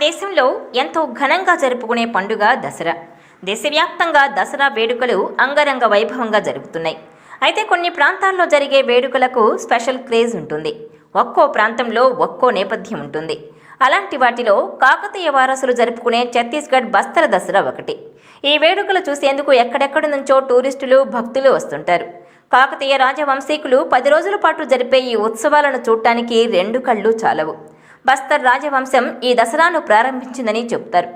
దేశంలో ఎంతో ఘనంగా జరుపుకునే పండుగ దసరా. దేశవ్యాప్తంగా దసరా వేడుకలు అంగరంగ వైభవంగా జరుగుతున్నాయి. అయితే కొన్ని ప్రాంతాల్లో జరిగే వేడుకలకు స్పెషల్ క్రేజ్ ఉంటుంది. ఒక్కో ప్రాంతంలో ఒక్కో నేపథ్యం ఉంటుంది. అలాంటి వాటిలో కాకతీయ వారసులు జరుపుకునే ఛత్తీస్గఢ్ బస్తర దసరా ఒకటి. ఈ వేడుకలు చూసేందుకు ఎక్కడెక్కడి నుంచో టూరిస్టులు, భక్తులు వస్తుంటారు. కాకతీయ రాజవంశీకులు 10 రోజుల పాటు జరిపే ఈ ఉత్సవాలను చూడటానికి 2 కళ్ళు చాలవు. బస్తర్ రాజవంశం ఈ దసరాను ప్రారంభించిందని చెబుతారు.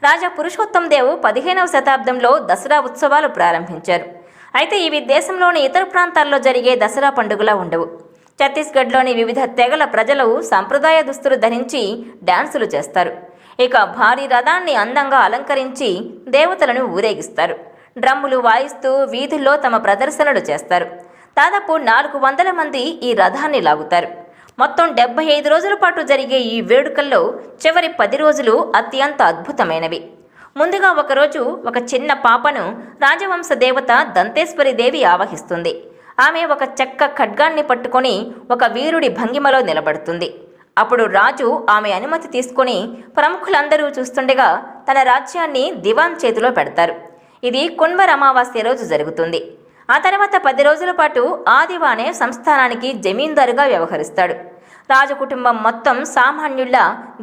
రాజా పురుషోత్తం దేవ్ 15వ శతాబ్దంలో దసరా ఉత్సవాలు ప్రారంభించారు. అయితే ఇవి దేశంలోని ఇతర ప్రాంతాల్లో జరిగే దసరా పండుగలా ఉండవు. ఛత్తీస్గఢ్లోని వివిధ తెగల ప్రజలు సంప్రదాయ దుస్తులు ధరించి డాన్సులు చేస్తారు. ఇక భారీ రథాన్ని అందంగా అలంకరించి దేవతలను ఊరేగిస్తారు. డ్రమ్ములు వాయిస్తూ వీధుల్లో తమ ప్రదర్శనలు చేస్తారు. దాదాపు 400 మంది ఈ రథాన్ని లాగుతారు. మొత్తం 75 రోజుల పాటు జరిగే ఈ వేడుకల్లో చివరి 10 రోజులు అత్యంత అద్భుతమైనవి. ముందుగా ఒకరోజు ఒక చిన్న పాపను రాజవంశ దేవత దంతేశ్వరి దేవి ఆవహిస్తుంది. ఆమె ఒక చెక్క ఖడ్గాన్ని పట్టుకొని ఒక వీరుడి భంగిమలో నిలబడుతుంది. అప్పుడు రాజు ఆమె అనుమతి తీసుకొని ప్రముఖులందరూ చూస్తుండగా తన రాజ్యాన్ని దివాన్ చేతిలో పెడతారు. ఇది కున్వర్ అమావాస్య రోజు జరుగుతుంది. ఆ తర్వాత 10 రోజుల పాటు ఆ దివానే సంస్థానానికి జమీందారుగా వ్యవహరిస్తాడు. రాజకుటుంబం మొత్తం సామాన్యుళ్ళ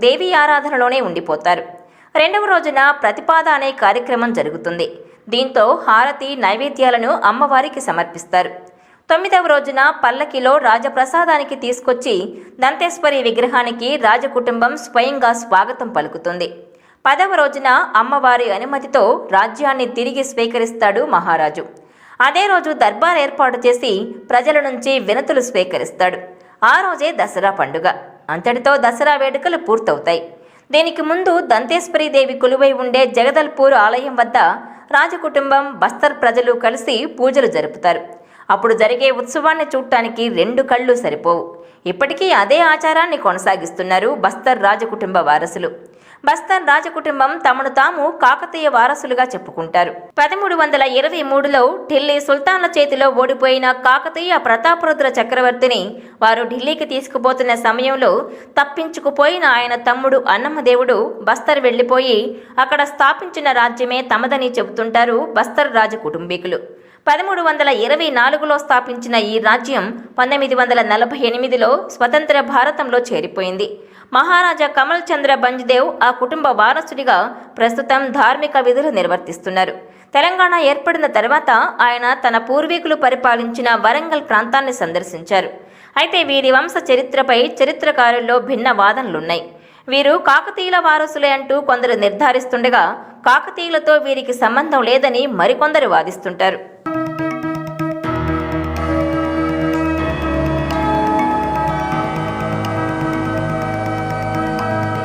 దేవీ ఆరాధనలోనే ఉండిపోతారు. 2వ రోజున ప్రతిపాద అనే కార్యక్రమం జరుగుతుంది. దీంతో హారతి, నైవేద్యాలను అమ్మవారికి సమర్పిస్తారు. 9వ రోజున పల్లకిలో రాజప్రసాదానికి తీసుకొచ్చి దంతేశ్వరి విగ్రహానికి రాజకుటుంబం స్వయంగా స్వాగతం పలుకుతుంది. 10వ రోజున అమ్మవారి అనుమతితో రాజ్యాన్ని తిరిగి స్వీకరిస్తాడు మహారాజు. అదే రోజు దర్బార్ ఏర్పాటు చేసి ప్రజల నుంచి వినతులు స్వీకరిస్తాడు. ఆ రోజే దసరా పండుగ. అంతటితో దసరా వేడుకలు పూర్తవుతాయి. దీనికి ముందు దంతేశ్వరి దేవి కొలువై ఉండే జగదల్పూర్ ఆలయం వద్ద రాజకుటుంబం, బస్తర్ ప్రజలు కలిసి పూజలు జరుపుతారు. అప్పుడు జరిగే ఉత్సవాన్ని చూడటానికి 2 కళ్ళు సరిపోవు. ఇప్పటికీ అదే ఆచారాన్ని కొనసాగిస్తున్నారు బస్తర్ రాజకుటుంబ వారసులు. బస్తర్ రాజకుటుంబం తమను తాము కాకతీయ వారసులుగా చెప్పుకుంటారు. 1323లో ఢిల్లీ సుల్తాన్ల చేతిలో ఓడిపోయిన కాకతీయ ప్రతాపరుద్ర చక్రవర్తిని వారు ఢిల్లీకి తీసుకుపోతున్న సమయంలో తప్పించుకుపోయిన ఆయన తమ్ముడు అన్నమదేవుడు బస్తర్ వెళ్లిపోయి అక్కడ స్థాపించిన రాజ్యమే తమదని చెబుతుంటారు బస్తర్ రాజ కుటుంబీకులు. 1324లో స్థాపించిన ఈ రాజ్యం 1948లో స్వతంత్ర భారతంలో చేరిపోయింది. మహారాజా కమల్ చంద్ర బంజ్దేవ్ ఆ కుటుంబ వారసుడిగా ప్రస్తుతం ధార్మిక విధులు నిర్వర్తిస్తున్నారు. తెలంగాణ ఏర్పడిన తర్వాత ఆయన తన పూర్వీకులు పరిపాలించిన వరంగల్ ప్రాంతాన్ని సందర్శించారు. అయితే వీరి వంశ చరిత్రపై చరిత్రకారుల్లో భిన్న వాదనలున్నాయి. వీరు కాకతీయుల వారసులే అంటూ కొందరు నిర్ధారిస్తుండగా కాకతీయులతో వీరికి సంబంధం లేదని మరికొందరు వాదిస్తుంటారు.